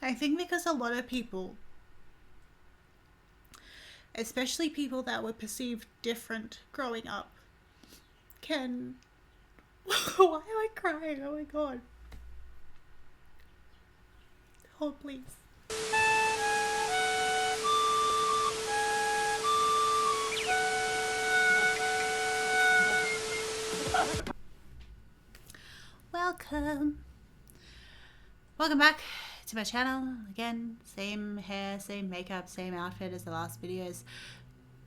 I think because a lot of people, especially people that were perceived different growing up, can... Why am I crying? Oh my god. Hold, please. Welcome back to my channel. Again, same hair, same makeup, same outfit as the last videos,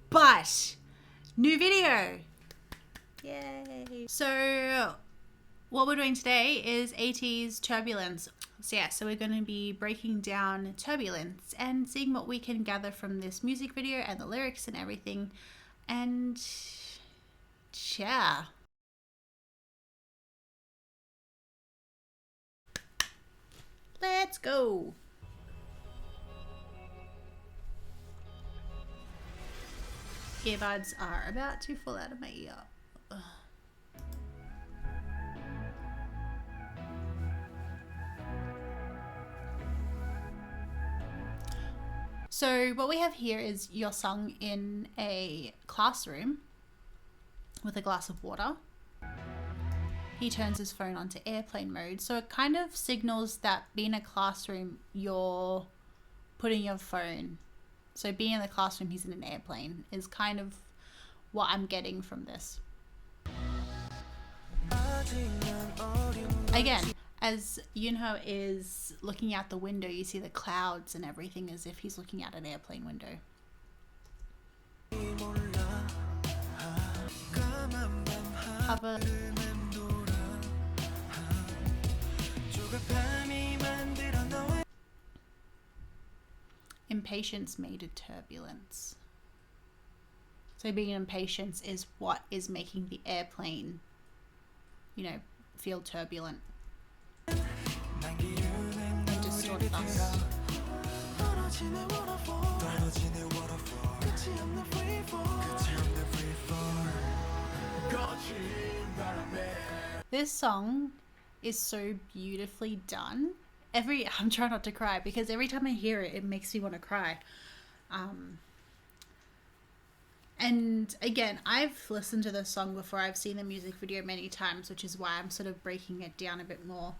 but new video. Yay. So what we're doing today is ATEEZ Turbulence. So yeah, so we're going to be breaking down Turbulence and seeing what we can gather from this music video and the lyrics and everything, and yeah. Let's go. Earbuds are about to fall out of my ear. Ugh. So what we have here is Yeosang in a classroom with a glass of water. He turns his phone onto airplane mode. So it kind of signals that being in a classroom, you're putting your phone. So being in the classroom, he's in an airplane is kind of what I'm getting from this. Again, as Yunho is looking out the window, you see the clouds and everything as if he's looking out an airplane window. Cover. Impatience made a turbulence. So being impatient is what is making the airplane, you know, feel turbulent. And distort us. This song is so beautifully done. I'm trying not to cry because every time I hear it, it makes me want to cry. And again, I've listened to this song before. I've seen the music video many times, which is why I'm sort of breaking it down a bit more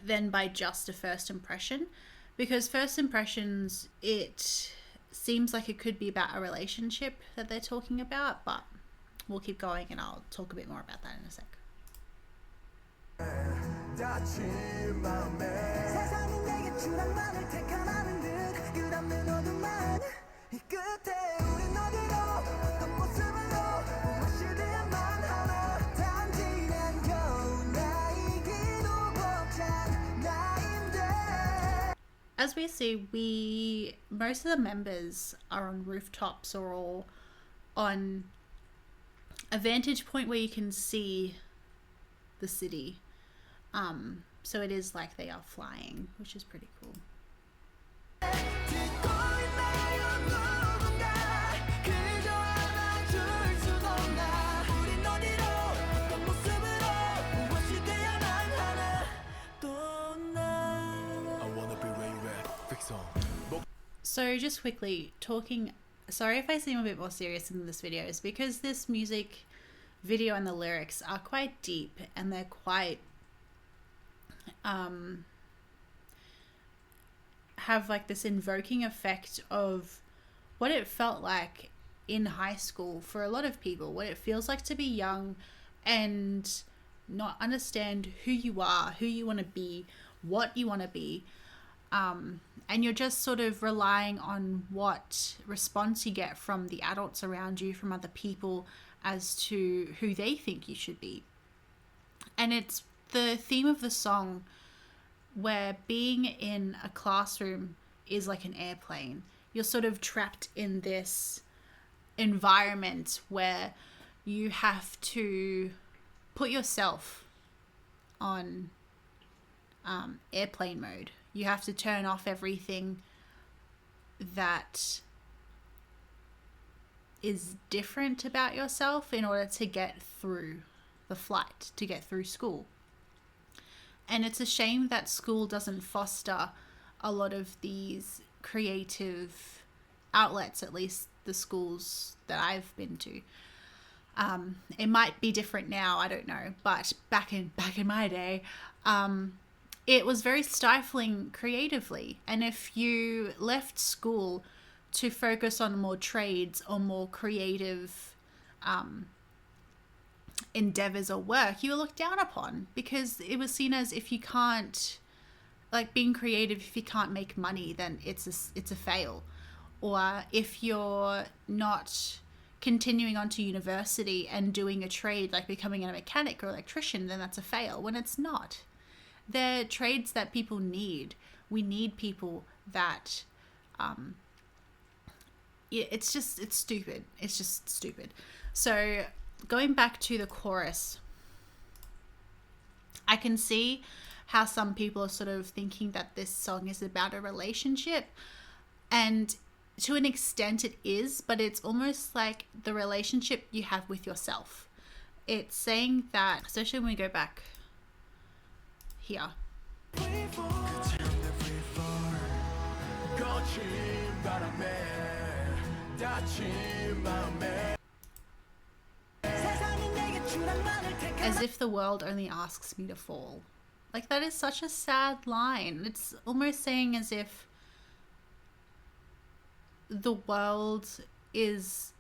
than by just a first impression. Because first impressions, it seems like it could be about a relationship that they're talking about, but we'll keep going and I'll talk a bit more about that in a sec. As we see, most of the members are on rooftops or all on a vantage point where you can see the city. So it is like they are flying, which is pretty cool. So just quickly talking, sorry if I seem a bit more serious in this video, is because this music video and the lyrics are quite deep and they're quite have like this invoking effect of what it felt like in high school for a lot of people, what it feels like to be young and not understand who you are, who you want to be, what you want to be, and you're just sort of relying on what response you get from the adults around you, from other people, as to who they think you should be. And it's the theme of the song where being in a classroom is like an airplane. You're sort of trapped in this environment where you have to put yourself on airplane mode. You have to turn off everything that is different about yourself in order to get through the flight, to get through school. And it's a shame that school doesn't foster a lot of these creative outlets, at least the schools that I've been to. It might be different now, I don't know, but back in my day, it was very stifling creatively. And if you left school to focus on more trades or more creative endeavors or work, you were looked down upon, because it was seen as, if you can't, like, being creative, if you can't make money, then it's a fail. Or if you're not continuing on to university and doing a trade, like becoming a mechanic or electrician, then that's a fail, when it's not. They're trades that people need. We need people that it's stupid. It's just stupid. So going back to the chorus, I can see how some people are sort of thinking that this song is about a relationship, and to an extent it is, but it's almost like the relationship you have with yourself. It's saying that, especially when we go back here. As if the world only asks me to fall. Like, that is such a sad line. It's almost saying as if the world is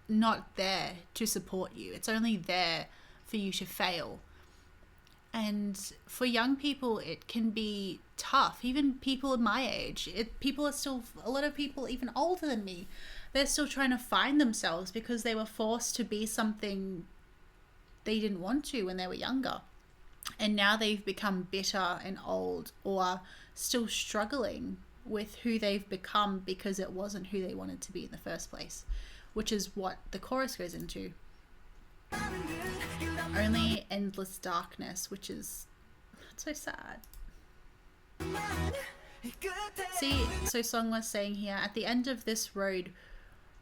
not there to support you. It's only there for you to fail. And for young people, it can be tough. Even people in my age, people are still, a lot of people even older than me, they're still trying to find themselves because they were forced to be something they didn't want to when they were younger. And now they've become bitter and old, or still struggling with who they've become because it wasn't who they wanted to be in the first place, which is what the chorus goes into. Only endless darkness, which is so sad. See, so seonghwa saying here, at the end of this road,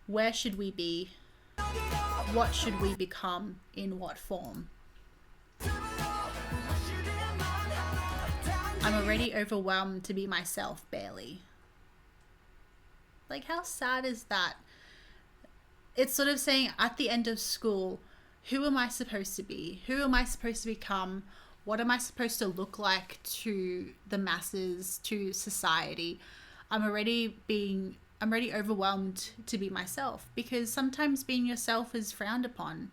where should we be? What should we become? In what form? I'm already overwhelmed to be myself, barely. Like, how sad is that? It's sort of saying, at the end of school, who am I supposed to be? Who am I supposed to become? What am I supposed to look like to the masses, to society? I'm already overwhelmed to be myself, because sometimes being yourself is frowned upon.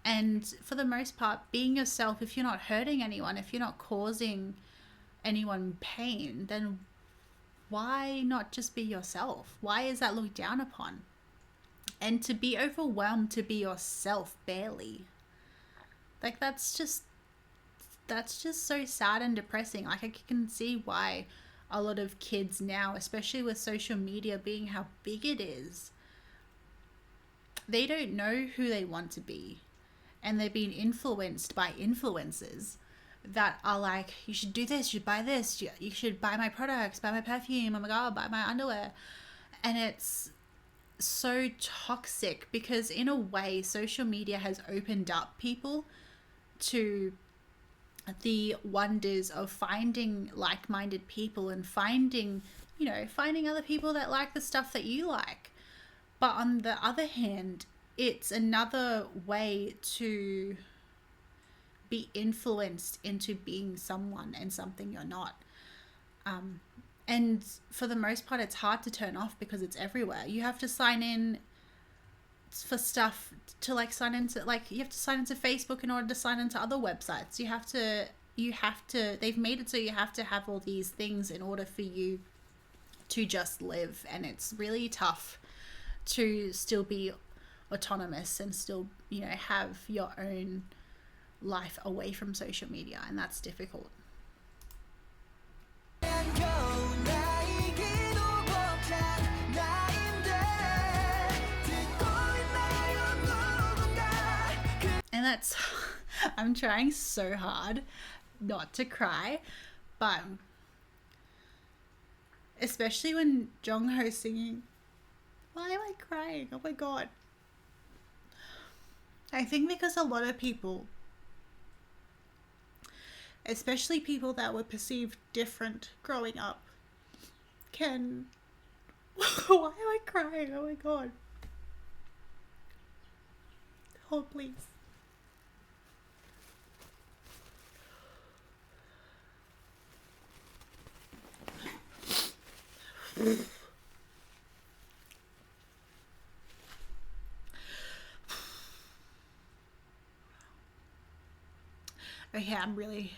And for the most part, being yourself, if you're not hurting anyone, if you're not causing anyone pain, then why not just be yourself? Why is that looked down upon? And to be overwhelmed to be yourself, barely. Like, that's just so sad and depressing. Like, I can see why a lot of kids now, especially with social media being how big it is, they don't know who they want to be. And they're being influenced by influencers that are like, you should do this, you should buy this, you should buy my products, buy my perfume, oh my god, buy my underwear. And it's so toxic, because in a way, social media has opened up people to the wonders of finding like-minded people and finding other people that like the stuff that you like. But on the other hand, it's another way to be influenced into being someone and something you're not. And for the most part, it's hard to turn off because it's everywhere. You have to sign in for stuff to you have to sign into Facebook in order to sign into other websites. You have to, they've made it so you have to have all these things in order for you to just live. And it's really tough to still be autonomous and still, have your own life away from social media. And that's difficult. And that's, I'm trying so hard not to cry, but especially when Jongho's singing, why am I crying? Oh my god. I think because a lot of people especially people that were perceived different growing up, can... Why am I crying? Oh my god. Hold, please. Okay, I'm really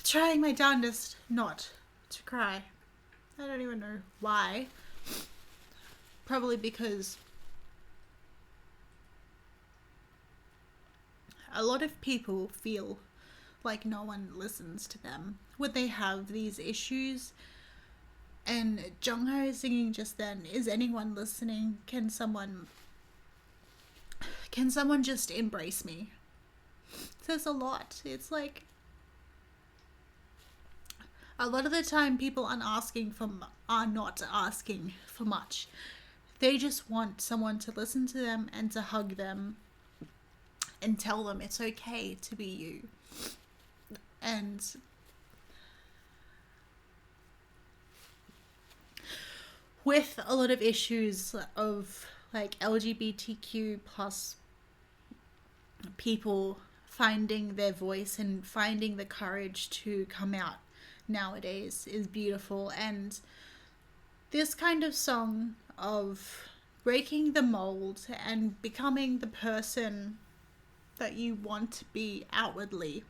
trying my darndest not to cry. I don't even know why. Probably because a lot of people feel like no one listens to them when they have these issues. And Jongho is singing just then, is anyone listening? Can someone just embrace me? Says a lot. It's like a lot of the time people are not asking for much. They just want someone to listen to them and to hug them and tell them it's okay to be you. And with a lot of issues of like LGBTQ plus people finding their voice and finding the courage to come out nowadays is beautiful. And this kind of song of breaking the mold and becoming the person that you want to be outwardly,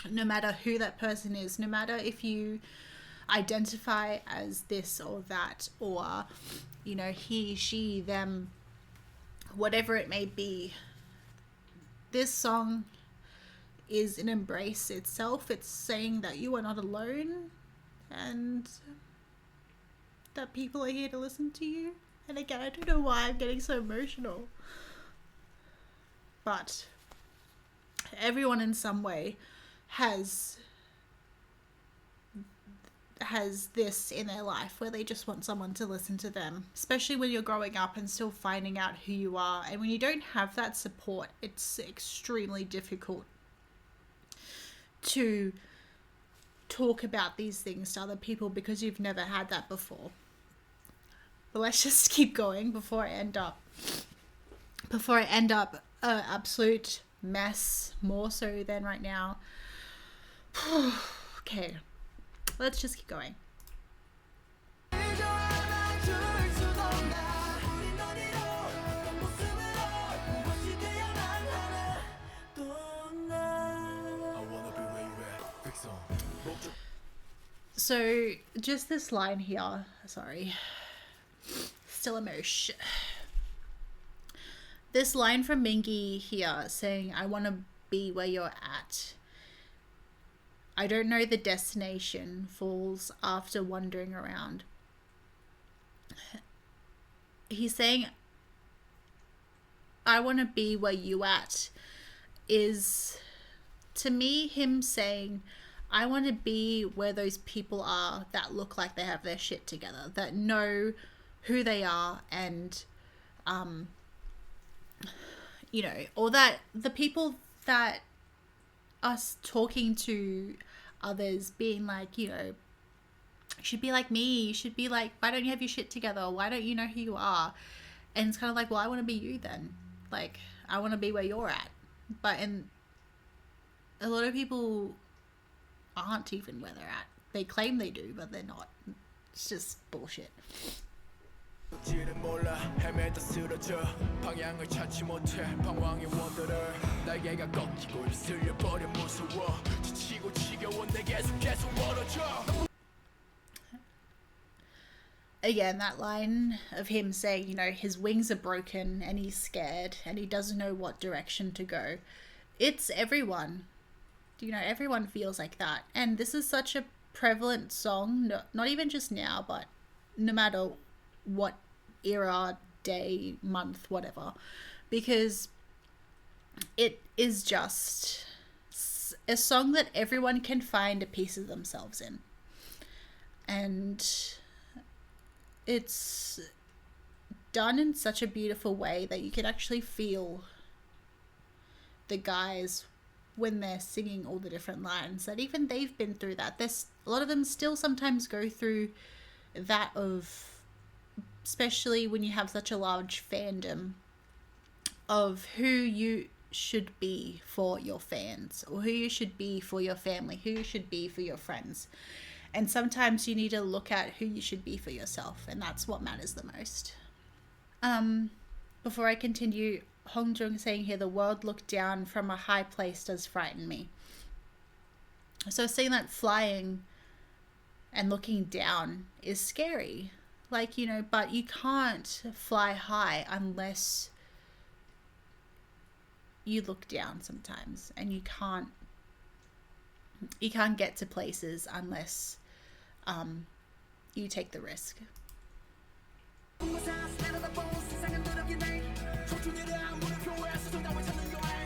no matter who that person is, no matter if you identify as this or that, or you know, he, she, them, whatever it may be, this song is an embrace itself. It's saying that you are not alone and that people are here to listen to you. And again, I don't know why I'm getting so emotional, but everyone in some way has this in their life where they just want someone to listen to them, especially when you're growing up and still finding out who you are. And when you don't have that support, it's extremely difficult to talk about these things to other people because you've never had that before. But let's just keep going before I end up an absolute mess, more so than right now. Okay, let's just keep going. So just this line here, sorry, still emotion. This line from Mingi here saying, I want to be where you're at. I don't know the destination, falls after wandering around. He's saying, I want to be where you at, is to me him saying, I want to be where those people are that look like they have their shit together, that know who they are, and you know, or that the people that us talking to others being like, you know, you should be like me, you should be like, why don't you have your shit together, why don't you know who you are? And it's kind of like, well, I want to be you then, like I want to be where you're at. But in a lot of people aren't even where they're at. They claim they do, but they're not. It's just bullshit. Again, that line of him saying, you know, his wings are broken and he's scared and he doesn't know what direction to go. It's everyone. You know, everyone feels like that. And this is such a prevalent song, not even just now, but no matter what era, day, month, whatever, because it is just a song that everyone can find a piece of themselves in. And it's done in such a beautiful way that you can actually feel the guys when they're singing all the different lines, that even they've been through that. There's a lot of them still sometimes go through that, of especially when you have such a large fandom, of who you should be for your fans, or who you should be for your family, who you should be for your friends. And sometimes you need to look at who you should be for yourself, and that's what matters the most. Before I continue, Hongjoong saying here, the world looked down from a high place does frighten me. So seeing that flying and looking down is scary. Like, you know, but you can't fly high unless you look down sometimes, and you can't get to places unless you take the risk.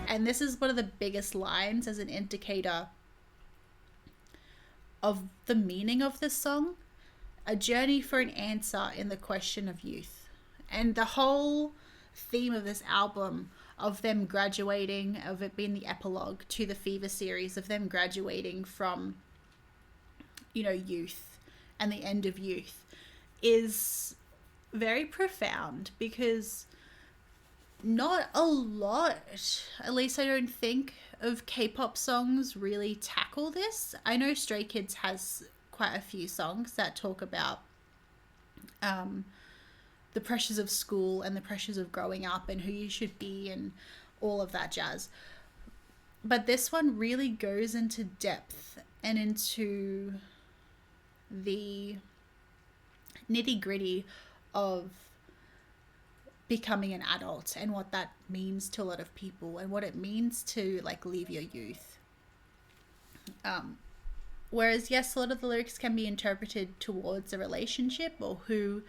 And this is one of the biggest lines as an indicator of the meaning of this song. A journey for an answer in the question of youth. And the whole theme of this album, of them graduating, of it being the epilogue to the Fever series, of them graduating from, you know, youth and the end of youth, is very profound, because not a lot, at least I don't think, of K-pop songs really tackle this. I know Stray Kids has quite a few songs that talk about the pressures of school and the pressures of growing up and who you should be and all of that jazz. But this one really goes into depth and into the nitty-gritty of becoming an adult and what that means to a lot of people, and what it means to like leave your youth. Whereas yes, a lot of the lyrics can be interpreted towards a relationship, or who,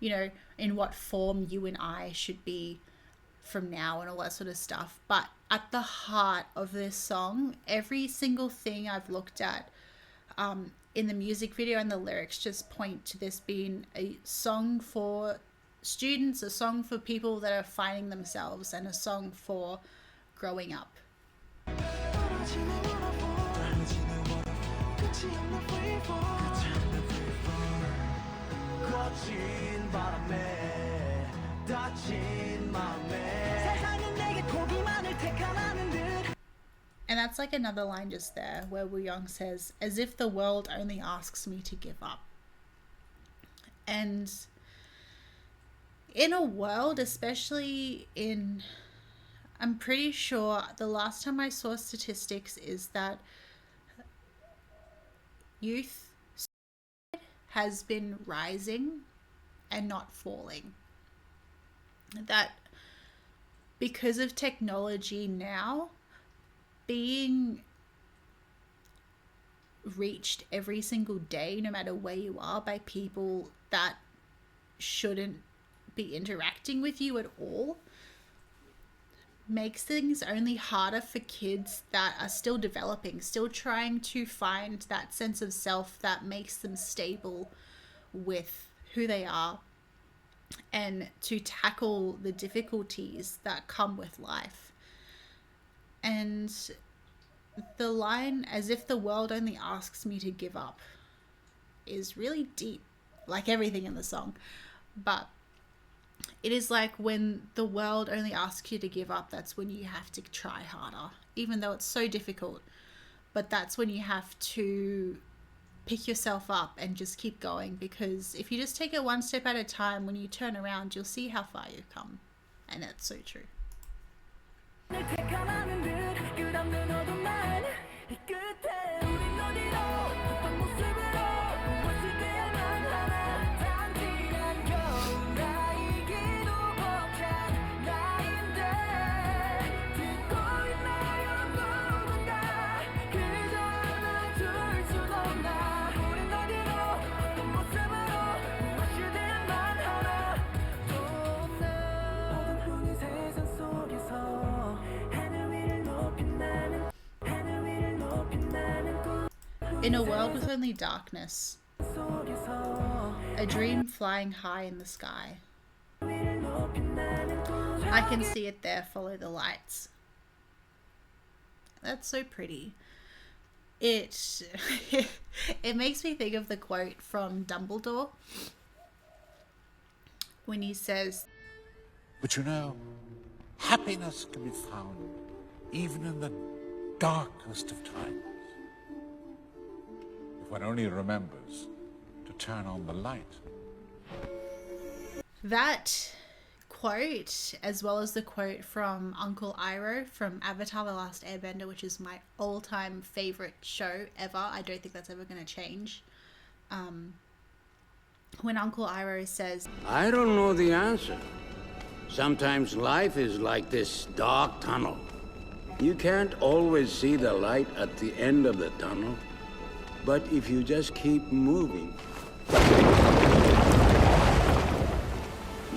you know, in what form you and I should be from now and all that sort of stuff. But at the heart of this song, every single thing I've looked at in the music video and the lyrics just point to this being a song for students, a song for people that are finding themselves, and a song for growing up. And that's like another line just there where Wooyoung says, as if the world only asks me to give up. And in a world, especially in, I'm pretty sure the last time I saw statistics is that youth has been rising and not falling. That because of technology now being reached every single day, no matter where you are, by people that shouldn't be interacting with you at all, makes things only harder for kids that are still developing, still trying to find that sense of self that makes them stable with who they are, and to tackle the difficulties that come with life. And the line, as if the world only asks me to give up, is really deep, like everything in the song. But it is like when the world only asks you to give up, that's when you have to try harder, even though it's so difficult. But that's when you have to pick yourself up and just keep going, because if you just take it one step at a time, when you turn around, you'll see how far you've come. And that's so true. In a world with only darkness, a dream flying high in the sky. I can see it there, follow the lights. That's so pretty. It it makes me think of the quote from Dumbledore when he says, But you know, happiness can be found even in the darkest of times, if one only remembers to turn on the light. that quote, as well as the quote from Uncle Iroh from Avatar: The Last Airbender, which is my all-time favorite show ever. I don't think that's ever going to change. When Uncle Iroh says, I don't know the answer. Sometimes life is like this dark tunnel. You can't always see the light at the end of the tunnel, but if you just keep moving,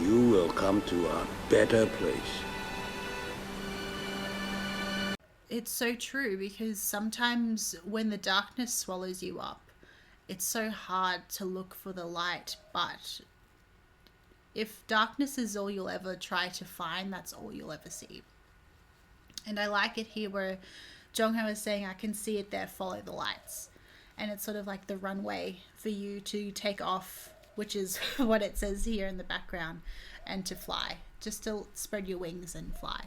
you will come to a better place. it's so true, because sometimes when the darkness swallows you up, it's so hard to look for the light. But if darkness is all you'll ever try to find, that's all you'll ever see. And I like it here where Jongho is saying, I can see it there, follow the lights. And it's sort of like the runway for you to take off, which is what it says here in the background, and to fly. Just to spread your wings and fly.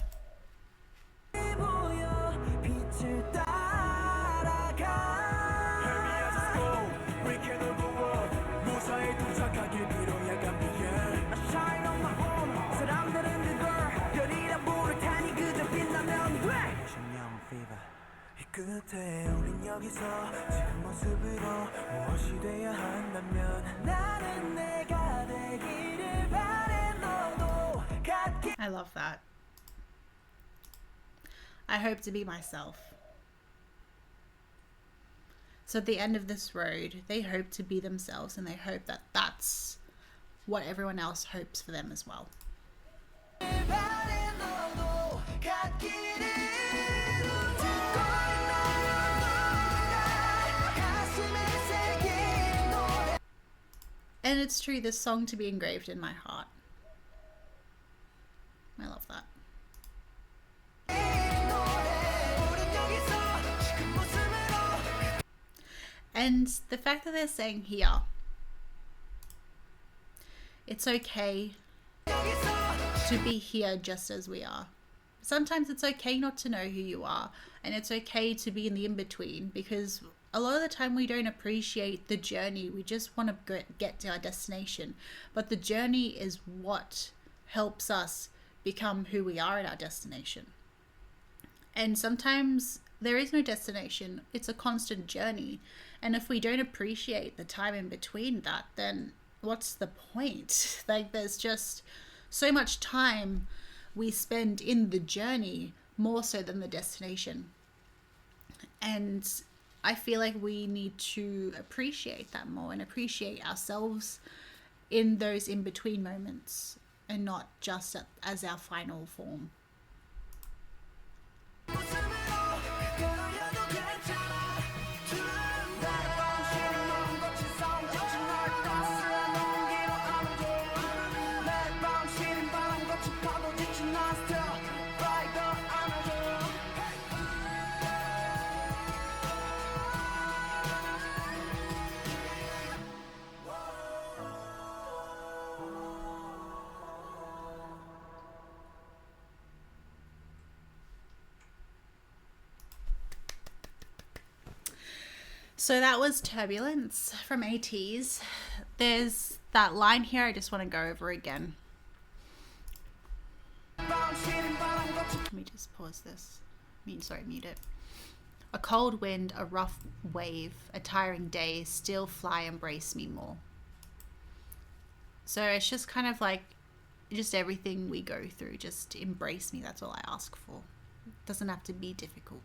I love that. I hope to be myself. So at the end of this road, they hope to be themselves, and they hope that that's what everyone else hopes for them as well. And it's true, this song to be engraved in my heart. I love that. And the fact that they're saying here, it's okay to be here just as we are. Sometimes it's okay not to know who you are, and it's okay to be in the in-between, because a lot of the time we don't appreciate the journey. We just want to get to our destination. But the journey is what helps us become who we are at our destination. And sometimes there is no destination. It's a constant journey. And if we don't appreciate the time in between that, then what's the point? Like, there's just so much time we spend in the journey, more so than the destination. And I feel like we need to appreciate that more and appreciate ourselves in those in-between moments, and not just as our final form. So that was Turbulence from ATEEZ. There's that line here I just want to go over again. Let me just pause this. Mute it. A cold wind, a rough wave, a tiring day, still fly, embrace me more. So it's just kind of like, just everything we go through, just embrace me. That's all I ask for. It doesn't have to be difficult.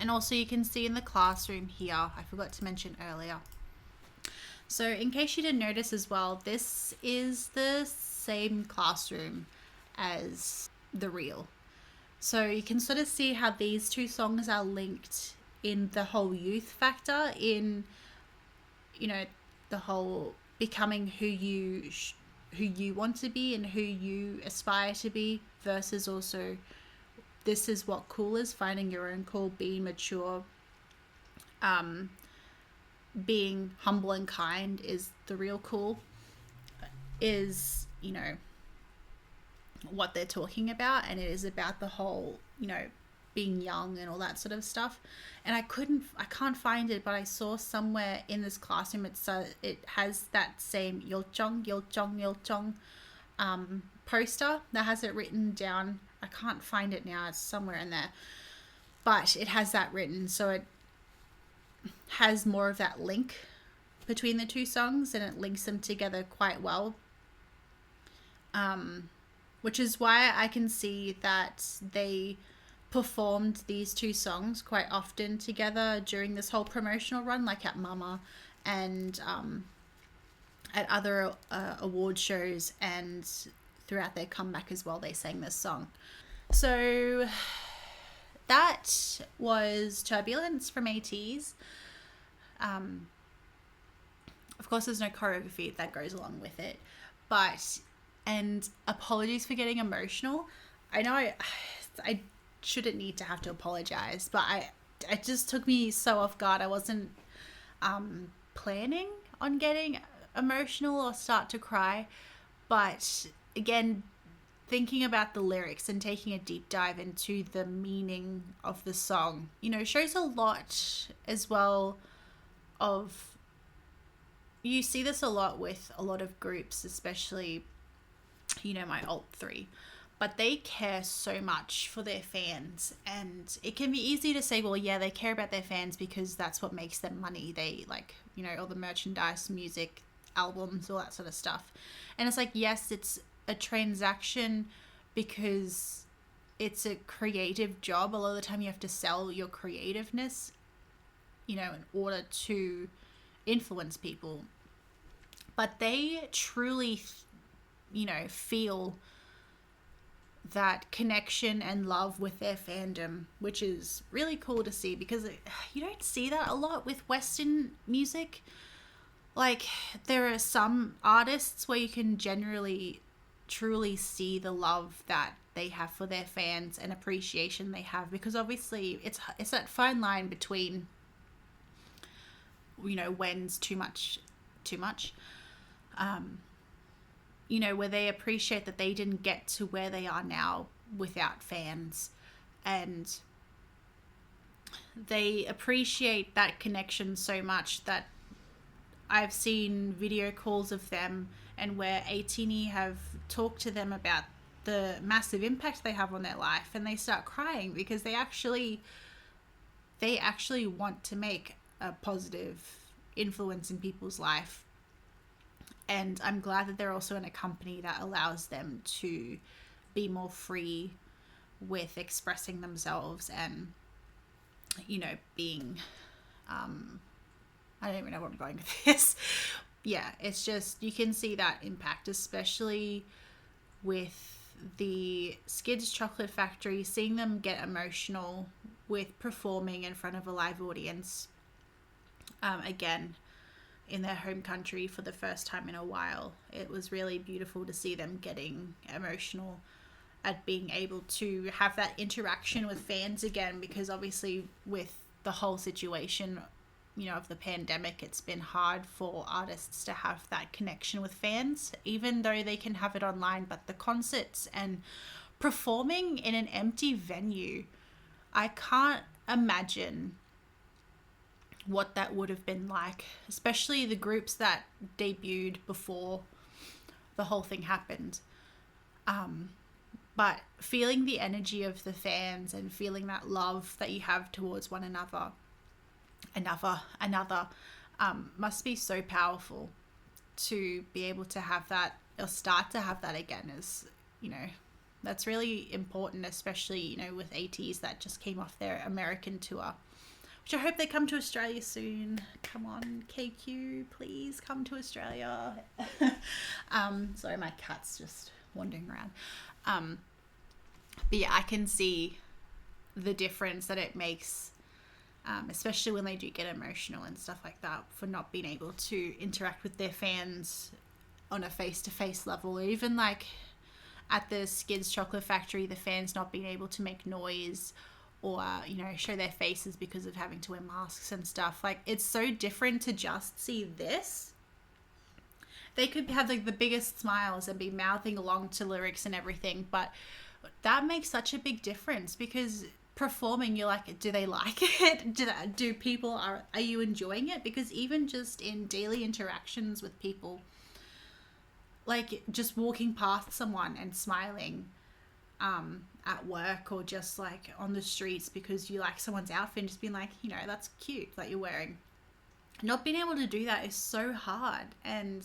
And also you can see in the classroom here, I forgot to mention earlier. So in case you didn't notice as well, this is the same classroom as the reel. So you can sort of see how these two songs are linked in the whole youth factor, in, you know, the whole becoming who you want to be and who you aspire to be, versus also this is what cool is, finding your own cool, being mature, being humble and kind is the real cool, is, you know, what they're talking about. And it is about the whole, you know, being young and all that sort of stuff. And I can't find it, but I saw somewhere in this classroom it has that same yeosang poster that has it written down. I can't find it now, it's somewhere in there, but it has that written, so it has more of that link between the two songs, and it links them together quite well, which is why I can see that they performed these two songs quite often together during this whole promotional run, like at Mama and at other award shows, and throughout their comeback as well, they sang this song. So that was Turbulence from ATEEZ. Of course, there's no choreography that goes along with it, and apologies for getting emotional. I know I shouldn't need to have to apologize, but it just took me so off guard. I wasn't planning on getting emotional or start to cry, but again, thinking about the lyrics and taking a deep dive into the meaning of the song, you know, shows a lot as well of, you see this a lot with a lot of groups, especially, you know, my alt 3, but they care so much for their fans. And it can be easy to say, well, yeah, they care about their fans because that's what makes them money. They, like, you know, all the merchandise, music, albums, all that sort of stuff. And it's like, yes, it's a transaction because it's a creative job. A lot of the time you have to sell your creativeness, you know, in order to influence people. But they truly, you know, feel that connection and love with their fandom, which is really cool to see, because you don't see that a lot with Western music. Like, there are some artists where you can generally truly see the love that they have for their fans and appreciation they have, because obviously it's that fine line between, you know, when's too much, you know, where they appreciate that they didn't get to where they are now without fans, and they appreciate that connection so much that I've seen video calls of them and where atiny have talked to them about the massive impact they have on their life, and they start crying because they actually want to make a positive influence in people's life. And I'm glad that they're also in a company that allows them to be more free with expressing themselves and, you know, being, I don't even know where I'm going with this. Yeah, it's just, you can see that impact, especially with the Skids Chocolate Factory, seeing them get emotional with performing in front of a live audience, again, in their home country for the first time in a while. It was really beautiful to see them getting emotional at being able to have that interaction with fans again, because obviously with the whole situation, you know, of the pandemic, it's been hard for artists to have that connection with fans, even though they can have it online. But the concerts and performing in an empty venue, I can't imagine what that would have been like, especially the groups that debuted before the whole thing happened. But feeling the energy of the fans and feeling that love that you have towards one another, must be so powerful to be able to have that, or start to have that again. Is, you know, that's really important, especially, you know, with ATEEZ that just came off their American tour, which I hope they come to Australia soon. Come on, KQ, please come to Australia. Sorry, my cat's just wandering around. But yeah, I can see the difference that it makes, especially when they do get emotional and stuff like that, for not being able to interact with their fans on a face-to-face level, or even like at the Skids chocolate factory, the fans not being able to make noise or, you know, show their faces because of having to wear masks and stuff. Like, it's so different to just see this. They could have like the biggest smiles and be mouthing along to lyrics and everything, but that makes such a big difference, because performing, you're like, do they like it? Do people, are you enjoying it? Because even just in daily interactions with people, like just walking past someone and smiling at work, or just like on the streets because you like someone's outfit and just being like, you know, that's cute that you're wearing. Not being able to do that is so hard. And,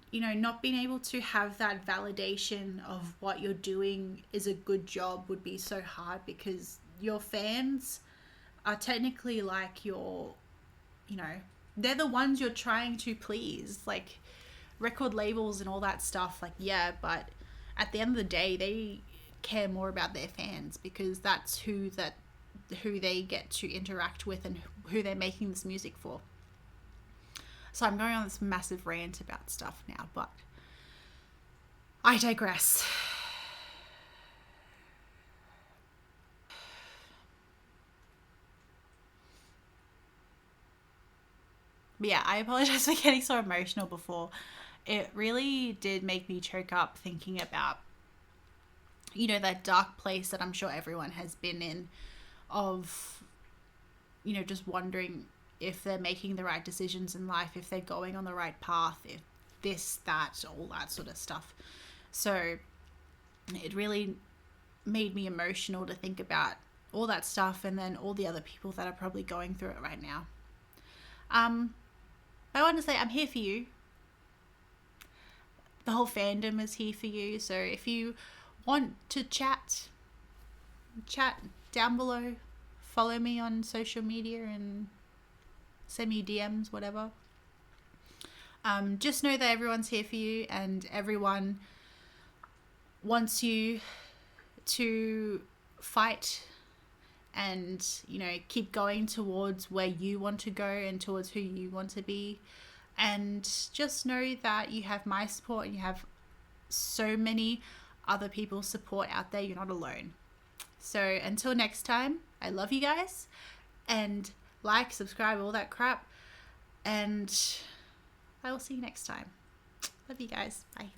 you know, not being able to have that validation of what you're doing is a good job would be so hard, because your fans are technically like your, you know, they're the ones you're trying to please. Like record labels and all that stuff, like, yeah, but at the end of the day, they care more about their fans, because that's who they get to interact with and who they're making this music for. So I'm going on this massive rant about stuff now, but I digress. But yeah, I apologize for getting so emotional before. It really did make me choke up thinking about, you know, that dark place that I'm sure everyone has been in, of, you know, just wondering if they're making the right decisions in life, if they're going on the right path, if this, that, all that sort of stuff. So it really made me emotional to think about all that stuff, and then all the other people that are probably going through it right now. I want to say I'm here for you. The whole fandom is here for you. So if you want to chat down below, follow me on social media and send me DMs, whatever. Just know that everyone's here for you, and everyone wants you to fight and, you know, keep going towards where you want to go and towards who you want to be. And just know that you have my support, and you have so many other people's support out there. You're not alone. So until next time, I love you guys, and like, subscribe, all that crap, and I will see you next time. Love you guys. Bye.